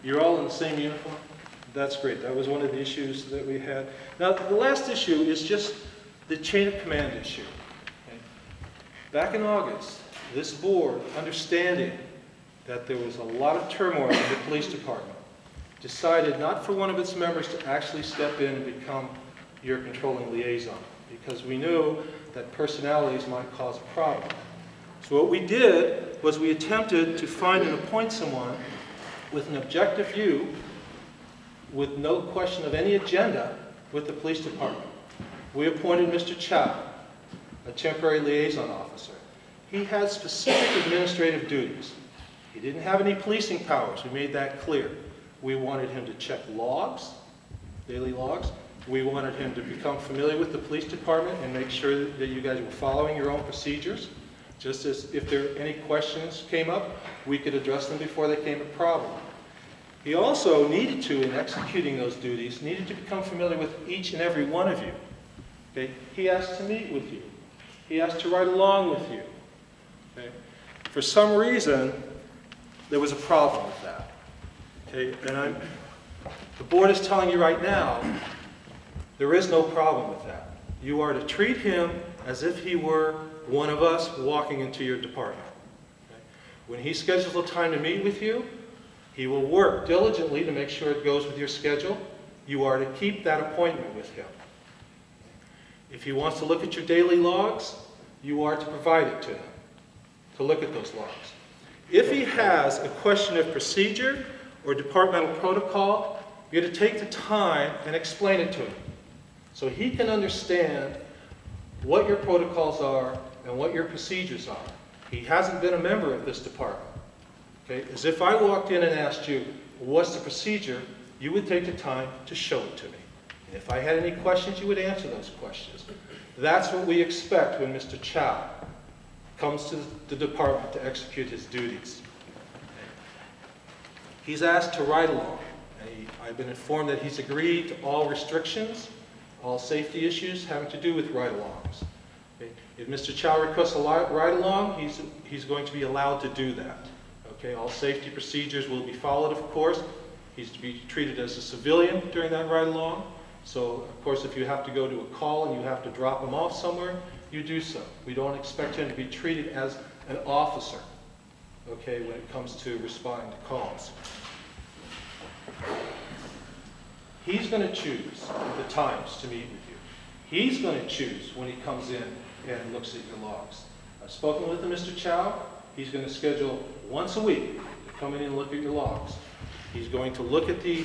You're all in the same uniform? That's great. That was one of the issues that we had. Now, the last issue is just the chain of command issue. Okay? Back in August, this board, understanding that there was a lot of turmoil in the police department, decided not for one of its members to actually step in and become your controlling liaison, because we knew that personalities might cause a problem. So what we did was we attempted to find and appoint someone with an objective view, with no question of any agenda, with the police department. We appointed Mr. Chow, a temporary liaison officer. He had specific administrative duties. He didn't have any policing powers. We made that clear. We wanted him to check logs, daily logs. We wanted him to become familiar with the police department and make sure that you guys were following your own procedures. Just as if there any questions came up, we could address them before they became a problem. He also needed to, in executing those duties, needed to become familiar with each and every one of you. Okay? He asked to meet with you. He asked to ride along with you. Okay? For some reason, there was a problem with that. Okay? And the board is telling you right now, there is no problem with that. You are to treat him as if he were one of us walking into your department. Okay? When he schedules a time to meet with you, he will work diligently to make sure it goes with your schedule. You are to keep that appointment with him. If he wants to look at your daily logs, you are to provide it to him, to look at those logs. If he has a question of procedure or departmental protocol, you're to take the time and explain it to him, so he can understand what your protocols are and what your procedures are. He hasn't been a member of this department. Okay? As if I walked in and asked you, what's the procedure, you would take the time to show it to me. And if I had any questions, you would answer those questions. That's what we expect when Mr. Chow comes to the department to execute his duties. He's asked to ride along. I've been informed that he's agreed to all restrictions, all safety issues having to do with ride-alongs. Okay? If Mr. Chow requests a ride-along, he's going to be allowed to do that. Okay? All safety procedures will be followed, of course. He's to be treated as a civilian during that ride-along. So, of course, if you have to go to a call and you have to drop him off somewhere, you do so. We don't expect him to be treated as an officer, okay, when it comes to responding to calls. He's going to choose the times to meet with you. He's going to choose when he comes in and looks at your logs. I've spoken with Mr. Chow. He's going to schedule once a week to come in and look at your logs. He's going to look at the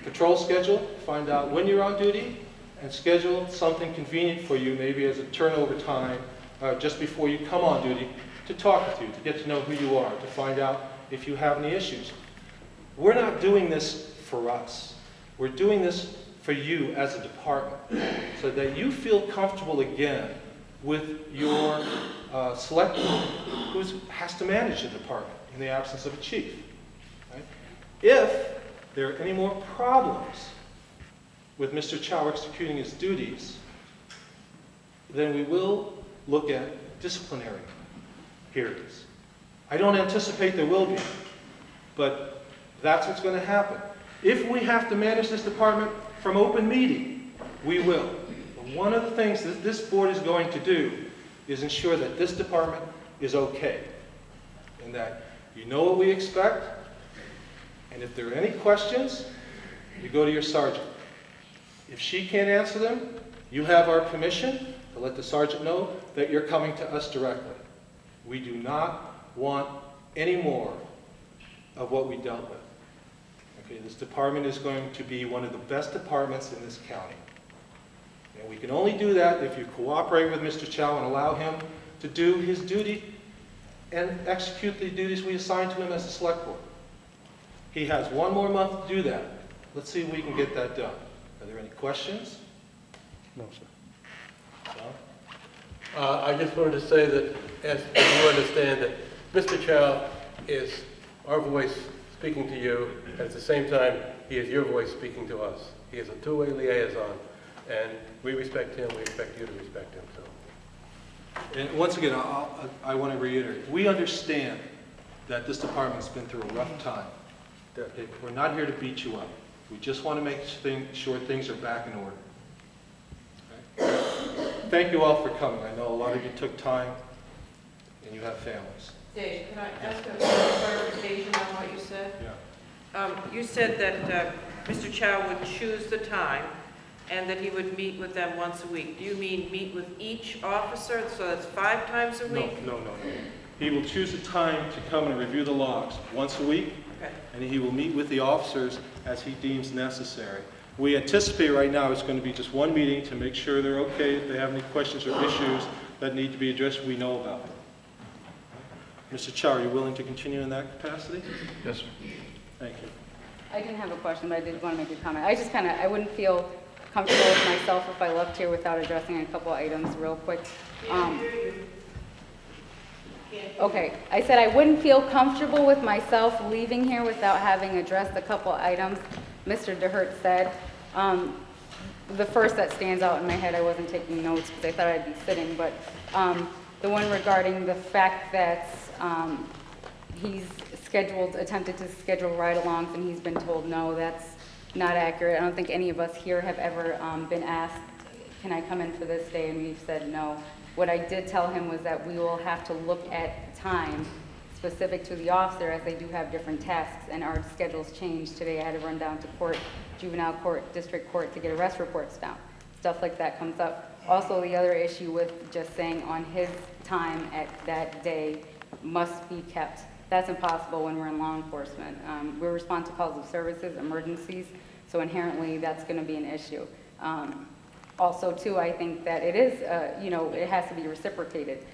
patrol schedule, find out when you're on duty, and schedule something convenient for you, maybe as a turnover time, just before you come on duty, to talk with you, to get to know who you are, to find out if you have any issues. We're not doing this for us. We're doing this for you as a department, so that you feel comfortable again with your select board, who has to manage the department in the absence of a chief. Right? If there are any more problems with Mr. Chow executing his duties, then we will look at disciplinary hearings. I don't anticipate there will be, but that's what's going to happen. If we have to manage this department from open meeting, we will. But one of the things that this board is going to do is ensure that this department is okay, and that you know what we expect, and if there are any questions, you go to your sergeant. If she can't answer them, you have our permission to let the sergeant know that you're coming to us directly. We do not want any more of what we dealt with. Okay, this department is going to be one of the best departments in this county. And we can only do that if you cooperate with Mr. Chow and allow him to do his duty and execute the duties we assign to him as a select board. He has 1 more month to do that. Let's see if we can get that done. Are there any questions? No, sir. John? I just wanted to say that, as you understand, that Mr. Chow is our voice speaking to you, and at the same time, he is your voice speaking to us. He is a two-way liaison, and we respect him, we expect you to respect him. So. And once again, I want to reiterate, we understand that this department's been through a rough time. Okay, we're not here to beat you up. We just want to make sure things are back in order. Okay? Thank you all for coming. I know a lot of you took time, and you have families. Dave, can I ask a clarification on what you said? Yeah. You said that Mr. Chow would choose the time and that he would meet with them once a week. Do you mean meet with each officer, so that's 5 times a week? No. He will choose a time to come and review the logs once a week, Okay. and he will meet with the officers as he deems necessary. We anticipate right now it's going to be just one meeting to make sure they're okay. If they have any questions or issues that need to be addressed, we know about them. Mr. Chow, are you willing to continue in that capacity? Yes, sir. Thank you. I didn't have a question, but I did want to make a comment. I wouldn't feel comfortable with myself if I left here without addressing a couple items real quick. Okay, I said I wouldn't feel comfortable with myself leaving here without having addressed a couple items Mr. DeHert said. The first that stands out in my head, I wasn't taking notes because I thought I'd be sitting, but the one regarding the fact that he's attempted to schedule ride-alongs and he's been told no, that's not accurate. I don't think any of us here have ever been asked, can I come in for this day, and we've said no. What I did tell him was that we will have to look at time specific to the officer, as they do have different tasks, and our schedules change. Today I had to run down to court, juvenile court, district court to get arrest reports down. Stuff like that comes up. Also, the other issue with just saying on his time at that day must be kept. That's impossible when we're in law enforcement. We respond to calls of services, emergencies, so inherently that's going to be an issue. Also, too, I think that it is, it has to be reciprocated.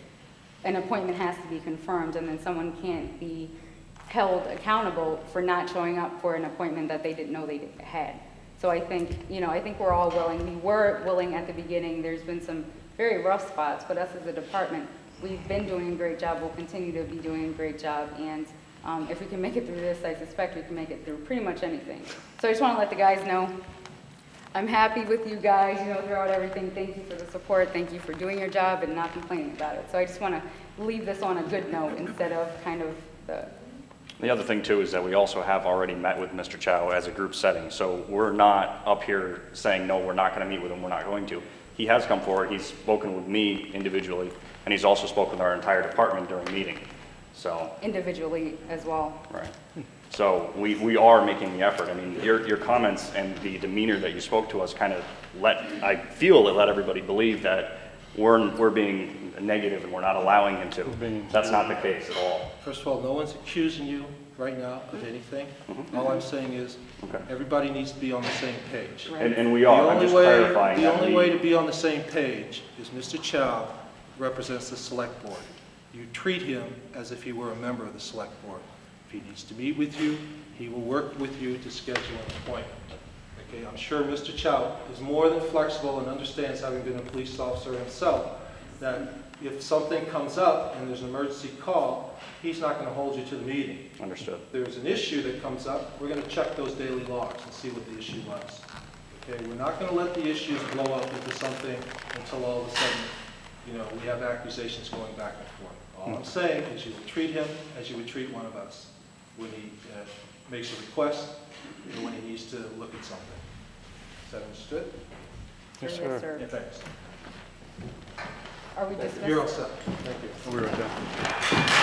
An appointment has to be confirmed, and then someone can't be held accountable for not showing up for an appointment that they didn't know they had. So I think, I think we're all willing. We were willing at the beginning. There's been some very rough spots, but us as a department, we've been doing a great job. We'll continue to be doing a great job, and if we can make it through this, I suspect we can make it through pretty much anything. So I just want to let the guys know I'm happy with you guys, throughout everything. Thank you for the support. Thank you for doing your job and not complaining about it. So I just want to leave this on a good note instead of kind of The other thing too is that we also have already met with Mr. Chow as a group setting. So we're not up here saying, no, we're not going to meet with him, we're not going to. He has come forward, he's spoken with me individually, and he's also spoken with our entire department during meeting. So individually as well. Right. So we are making the effort. I mean, your comments and the demeanor that you spoke to us kind of I feel it let everybody believe that we're being negative and we're not allowing him to. That's not the case at all. First of all, no one's accusing you right now of anything. All I'm saying is everybody needs to be on the same page. Right. And we are. I'm just clarifying the only way to be on the same page is Mr. Chow represents the Select Board. You treat him as if he were a member of the Select Board. If he needs to meet with you, he will work with you to schedule an appointment. Okay, I'm sure Mr. Chow is more than flexible and understands, having been a police officer himself, that if something comes up and there's an emergency call, he's not going to hold you to the meeting. Understood. If there's an issue that comes up, we're going to check those daily logs and see what the issue was. Okay, we're not going to let the issues blow up into something until all of a sudden, we have accusations going back and forth. All I'm saying is you will treat him as you would treat one of us when he makes a request or when he needs to look at something. Is that understood? Yes, Yes, sir. Yeah, thanks. Are we dismissed? You're all set. Thank you. We're done.